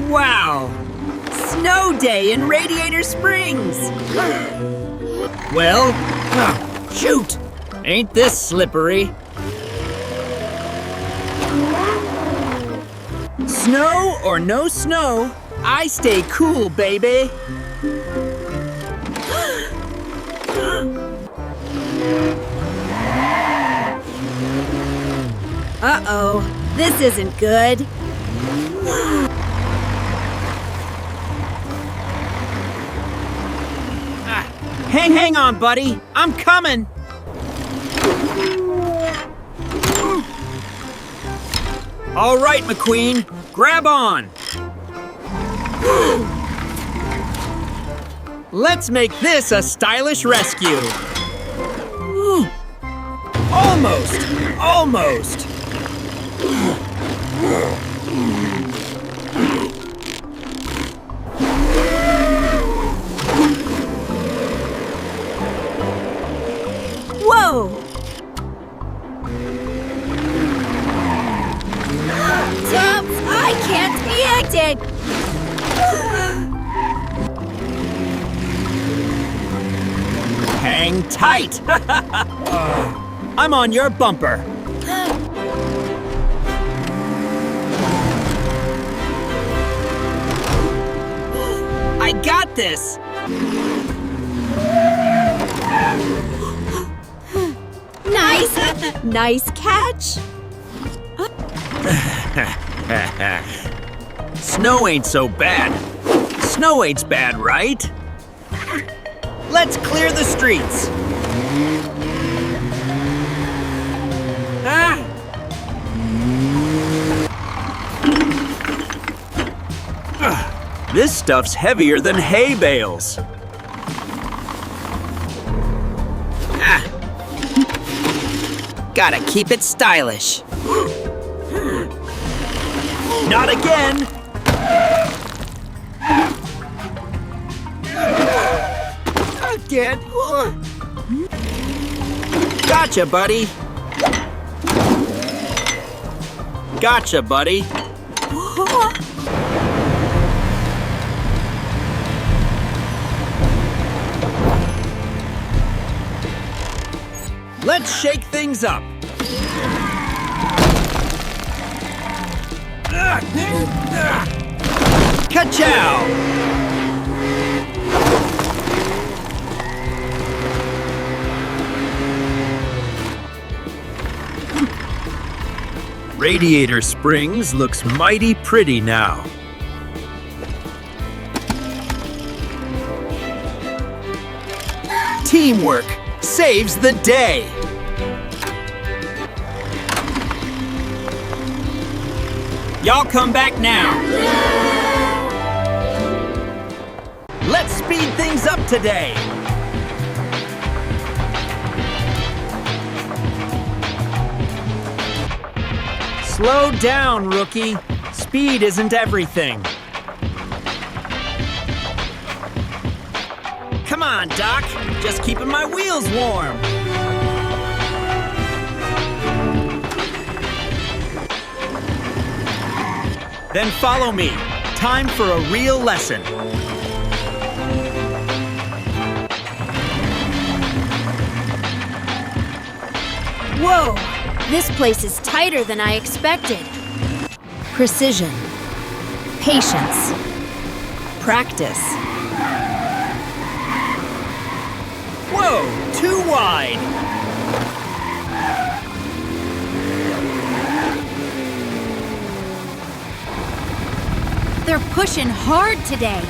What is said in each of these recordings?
Wow! Snow day in Radiator Springs! Well, shoot! Ain't this slippery? Snow or no snow, I stay cool, baby! Uh-oh, this isn't good. Hang on, buddy. I'm coming. All right, McQueen, grab on. Let's make this a stylish rescue. Almost. Whoa! Dumps, I can't be acted! Hang tight. I'm on your bumper. I got this. Nice catch. Snow ain't so bad. Snow ain't bad, right? Let's clear the streets. This stuff's heavier than hay bales. Gotta keep it stylish. Not again! Again! Gotcha, buddy! Gotcha, buddy! Let's shake things up. Ka-chow! Radiator Springs looks mighty pretty now. Teamwork saves the day. Y'all come back now. Let's speed things up today. Slow down, rookie. Speed isn't everything. Come on, Doc. Just keeping my wheels warm. Then follow me. Time for a real lesson. Whoa! This place is tighter than I expected. Precision. Patience. Practice. Whoa! Too wide! They're pushing hard today.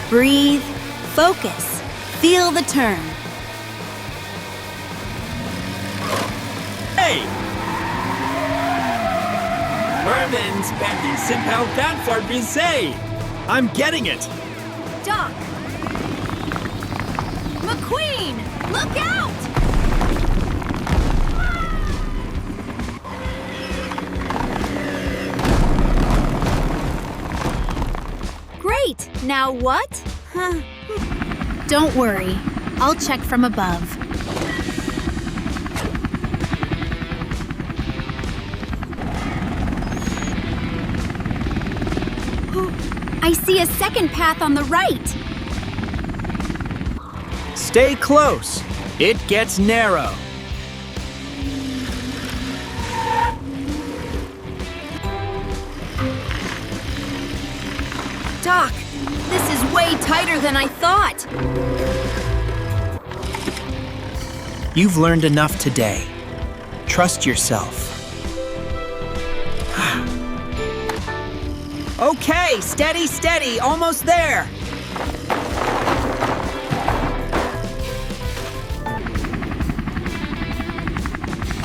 Breathe, focus, feel the turn. Hey! Merman's bending simpel dancer brisé. I'm getting it. Doc! McQueen! Look out! Great! Now what? Don't worry. I'll check from above. I see a second path on the right. Stay close. It gets narrow. Doc, this is way tighter than I thought. You've learned enough today. Trust yourself. Okay, steady, steady, almost there.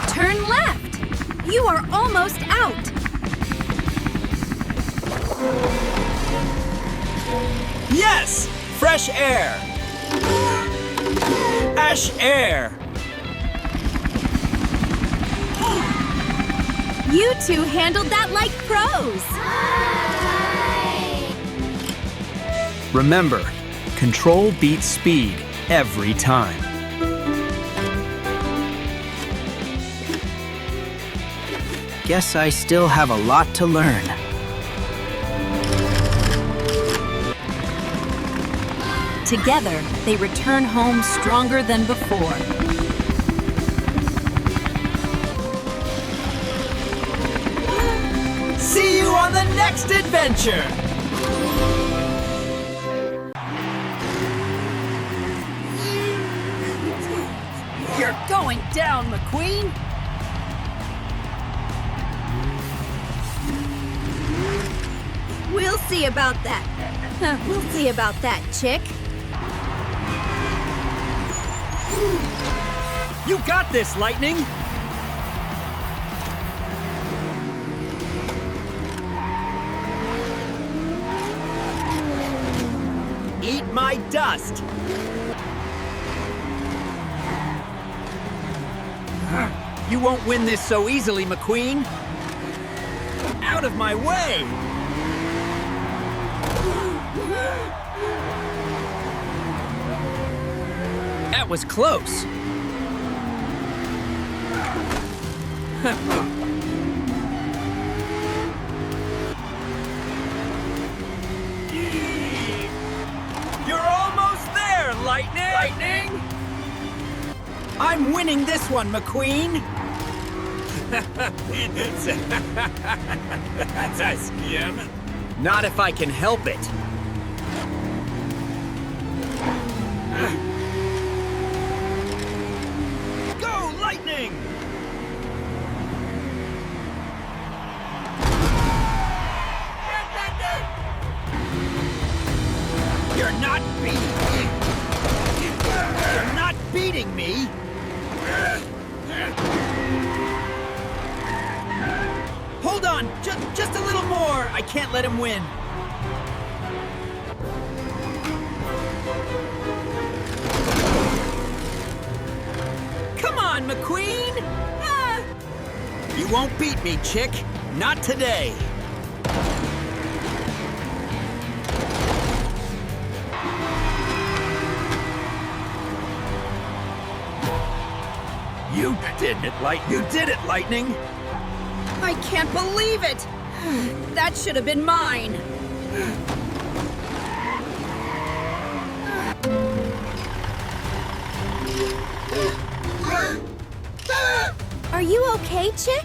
Turn left. You are almost out. Yes! Fresh air. Ash air. You two handled that like pros. Remember, control beats speed every time. Guess I still have a lot to learn. Together, they return home stronger than before. See you on the next adventure! You're going down, McQueen! We'll see about that. We'll see about that, chick. You got this, Lightning! Eat my dust! You won't win this so easily, McQueen! Out of my way! That was close. You're almost there, Lightning! Lightning! I'm winning this one, McQueen! That's a scam. Not if I can help it. Go, Lightning! You're not beating me! You're not beating me! Hold on! Just a little more! I can't let him win. Come on, McQueen! Ah. You won't beat me, chick. Not today. You did it, Lightning! I can't believe it! That should have been mine. Are you okay, chick?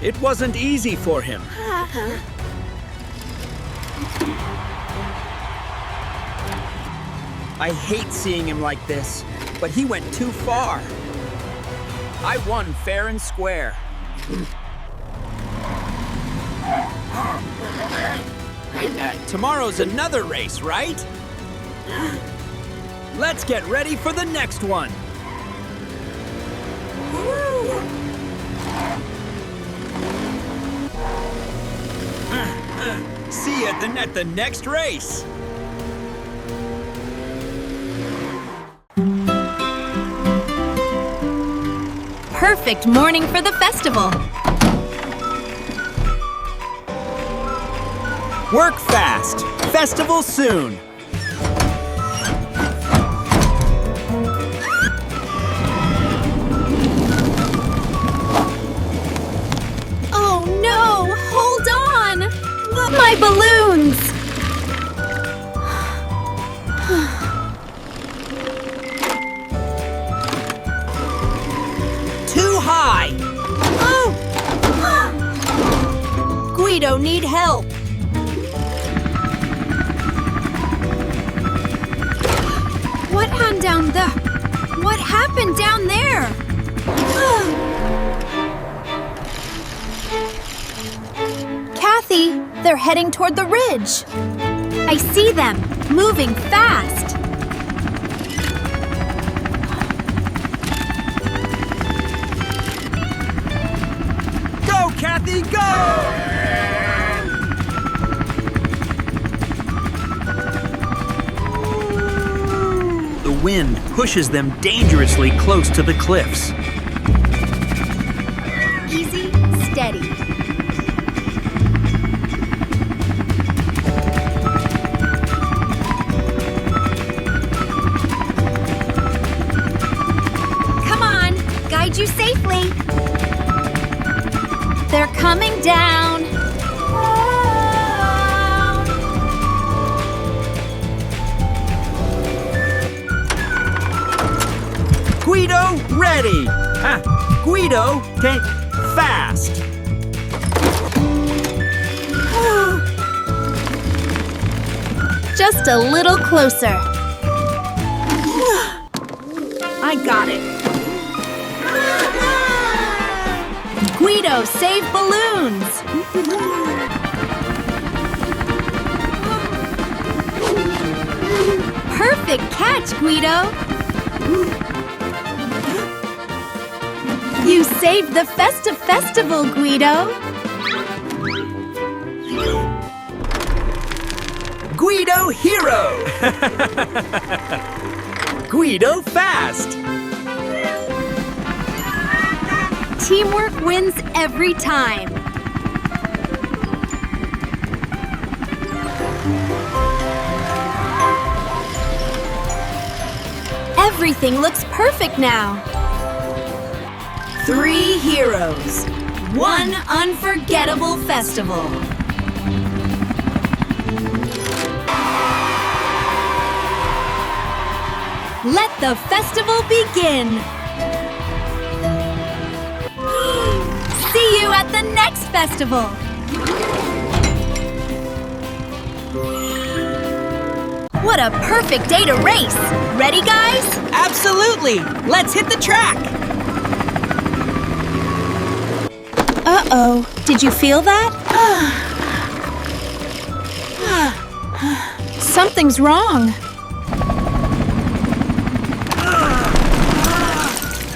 It wasn't easy for him. I hate seeing him like this, but he went too far. I won fair and square. Tomorrow's another race, right? Let's get ready for the next one. See you at the next race. Perfect morning for the festival. Work fast. Festival soon. Oh no! Hold on! My Guido need help. What happened down there? What happened down there? Kathy, they're heading toward the ridge. I see them, moving fast. Go, Kathy, go! The wind pushes them dangerously close to the cliffs. Easy, steady. Come on, guide you safely. They're coming down. Guido, ready! Guido, can fast! Just a little closer. I got it. Guido, save balloons! Perfect catch, Guido! You saved the festive festival, Guido! Guido hero! Guido fast! Teamwork wins every time. Everything looks perfect now. 3 heroes, 1 unforgettable festival. Let the festival begin. See you at the next festival. What a perfect day to race. Ready, guys? Absolutely! Let's hit the track! Uh-oh. Did you feel that? Something's wrong.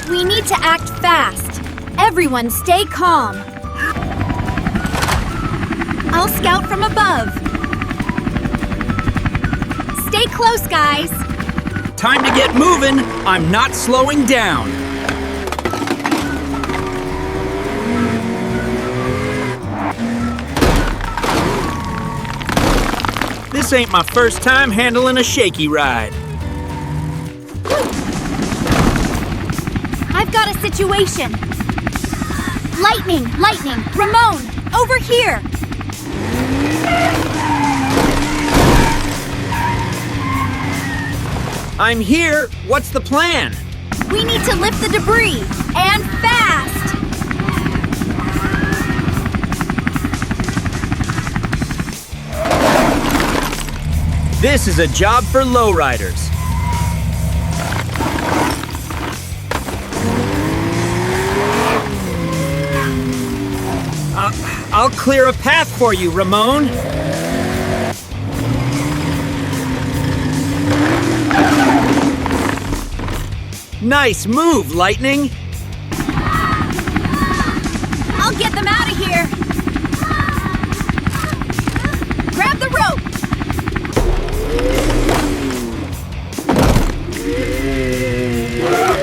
We need to act fast. Everyone stay calm. I'll scout from above. Stay close, guys. Time to get moving. I'm not slowing down. This ain't my first time handling a shaky ride. I've got a situation. Lightning! Lightning! Ramon! Over here! I'm here. What's the plan? We need to lift the debris, and fast! This is a job for lowriders. I'll clear a path for you, Ramon. Nice move, Lightning. I'll get them out of here! Grab the rope!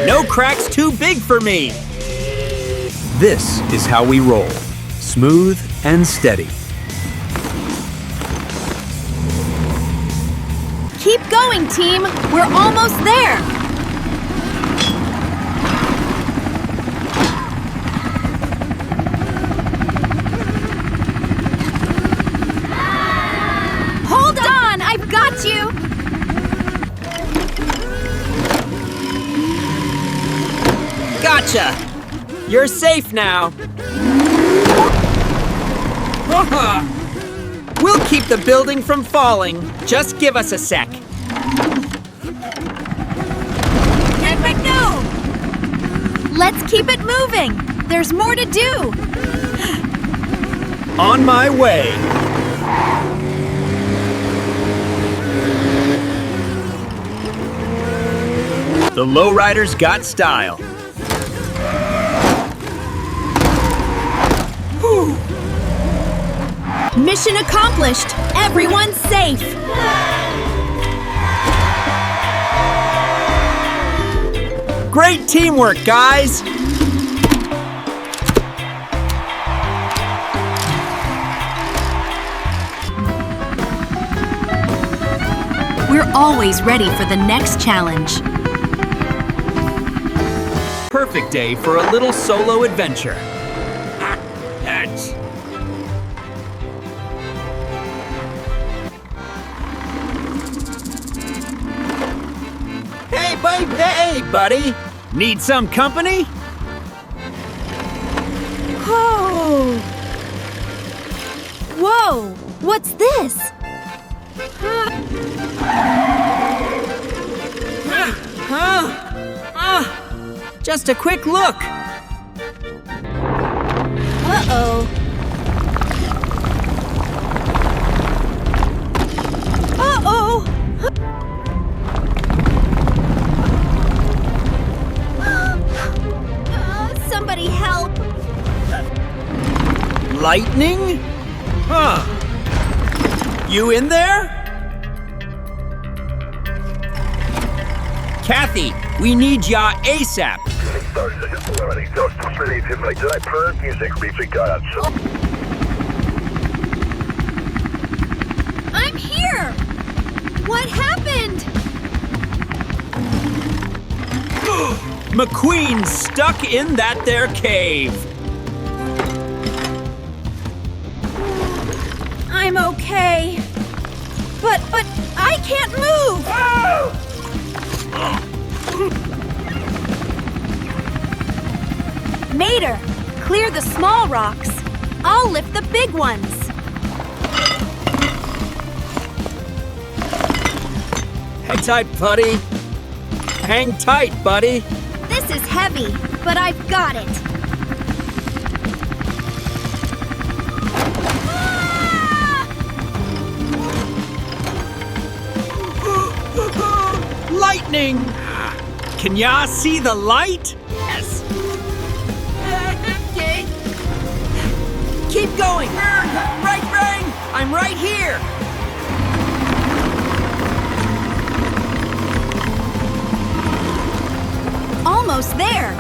No cracks too big for me. This is how we roll. Smooth and steady. Keep going, team! We're almost there! Hold on! I've got you! Gotcha! You're safe now. We'll keep the building from falling. Just give us a sec. No! Let's keep it moving. There's more to do. On my way. The lowriders got style. Whew. Mission accomplished. Everyone's safe. Great teamwork, guys. We're always ready for the next challenge. Perfect day for a little solo adventure. Hey, buddy. Need some company? Oh! Whoa! What's this? Just a quick look. Uh-oh. Uh-oh! Somebody help! Lightning? Huh. You in there? Kathy, we need ya ASAP. I'm here! What happened? McQueen's stuck in that there cave. I'm okay. But I can't move! Mater, clear the small rocks. I'll lift the big ones. Hang tight, buddy. Hang tight, buddy. This is heavy, but I've got it. Lightning! Can ya see the light? Yes. Keep going. Right. I'm right here. Almost there.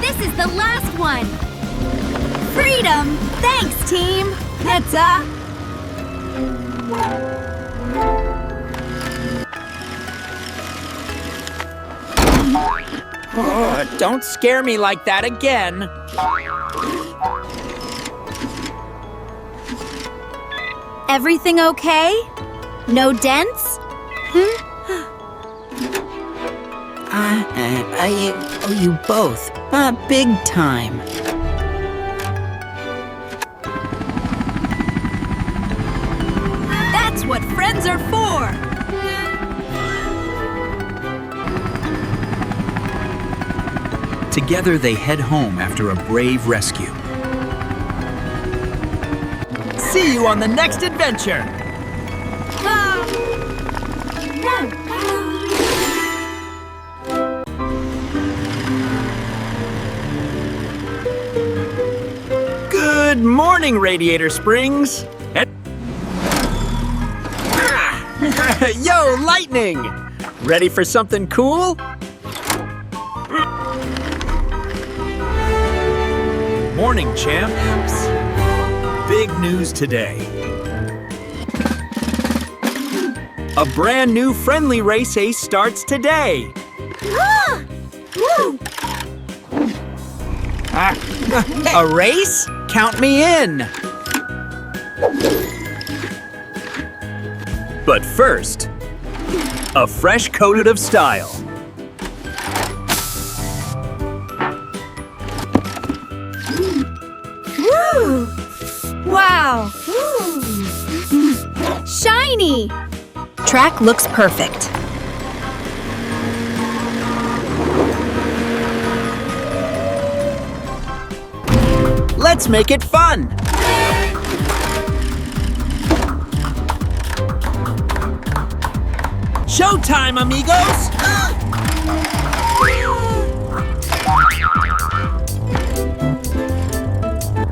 This is the last one. Freedom! Thanks, team. That's Don't scare me like that again. Everything okay? No dents? I owe you both. Big time. That's what friends are for! Together they head home after a brave rescue. See you on the next adventure! Good morning, Radiator Springs! Yo, Lightning! Ready for something cool? Morning, champs. Big news today. A brand new friendly race ace starts today. A race? Count me in. But first, a fresh coat of style. shiny! Track looks perfect. Let's make it fun! Showtime, amigos!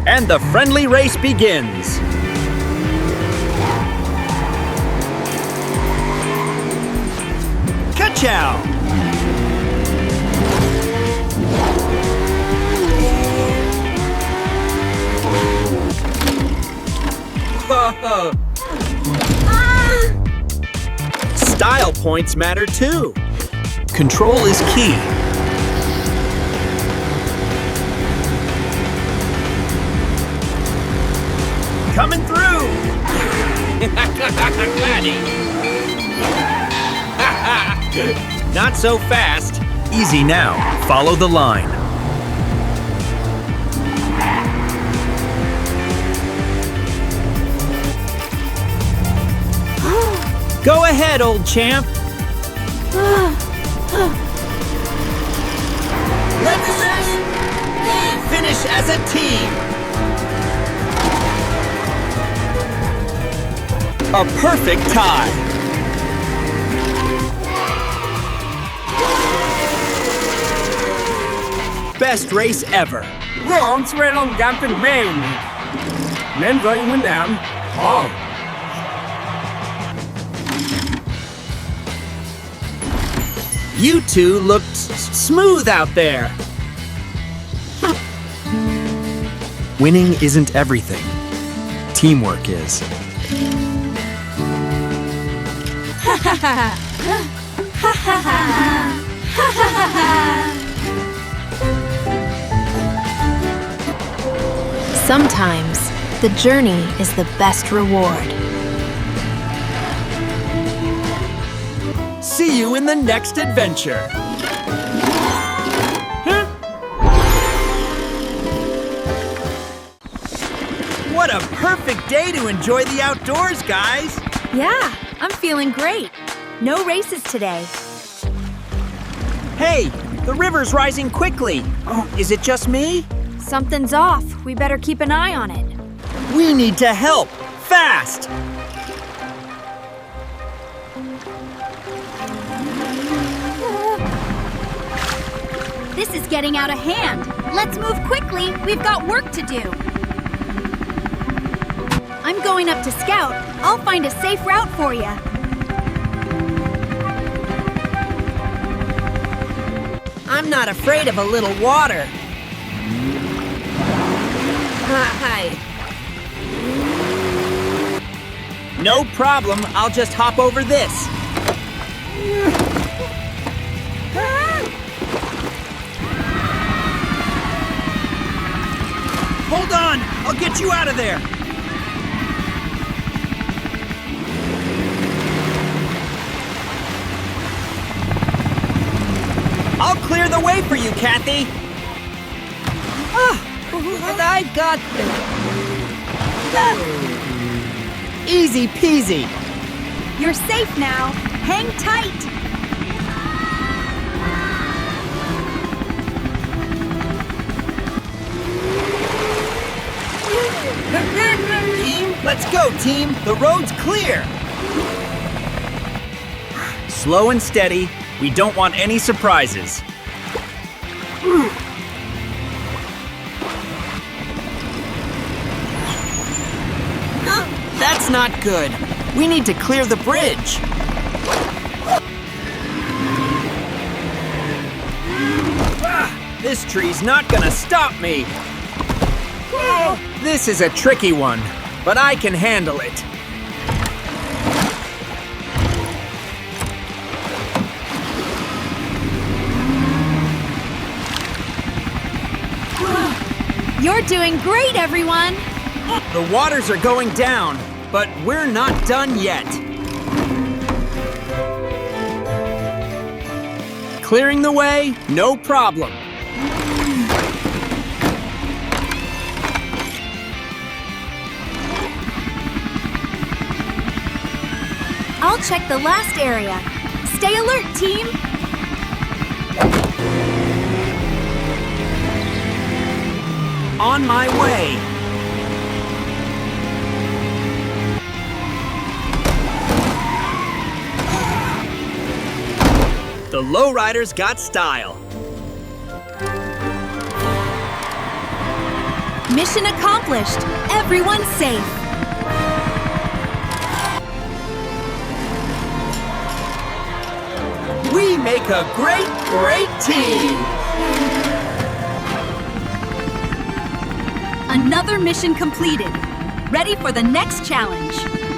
And the friendly race begins. Ka-chow! Style points matter too. Control is key. Coming through! Not so fast. Easy now. Follow the line. Go ahead, old champ. Let's finish as a team. A perfect tie. Best race ever. Ron swear on Captain Bane. Men going down. Oh. You two looked smooth out there. Winning isn't everything. Teamwork is. Sometimes, the journey is the best reward. See you in the next adventure. What a perfect day to enjoy the outdoors, guys. Yeah, I'm feeling great. No races today. Hey, the river's rising quickly. Oh, is it just me? Something's off. We better keep an eye on it. We need to help, fast. This is getting out of hand. Let's move quickly. We've got work to do. I'm going up to scout. I'll find a safe route for you. I'm not afraid of a little water. Hi. No problem, I'll just hop over this. Hold on, I'll get you out of there. I'll clear the way for you, Kathy. But I got this. Easy peasy. You're safe now. Hang tight. Let's go, team. The road's clear. Slow and steady. We don't want any surprises. That's not good. We need to clear the bridge. This tree's not gonna stop me. This is a tricky one, but I can handle it. You're doing great, everyone. The waters are going down, but we're not done yet. Clearing the way, no problem. check the last area. Stay alert, team! On my way. The lowriders got style. Mission accomplished. Everyone's safe. We make a great, great team. Another mission completed. Ready for the next challenge.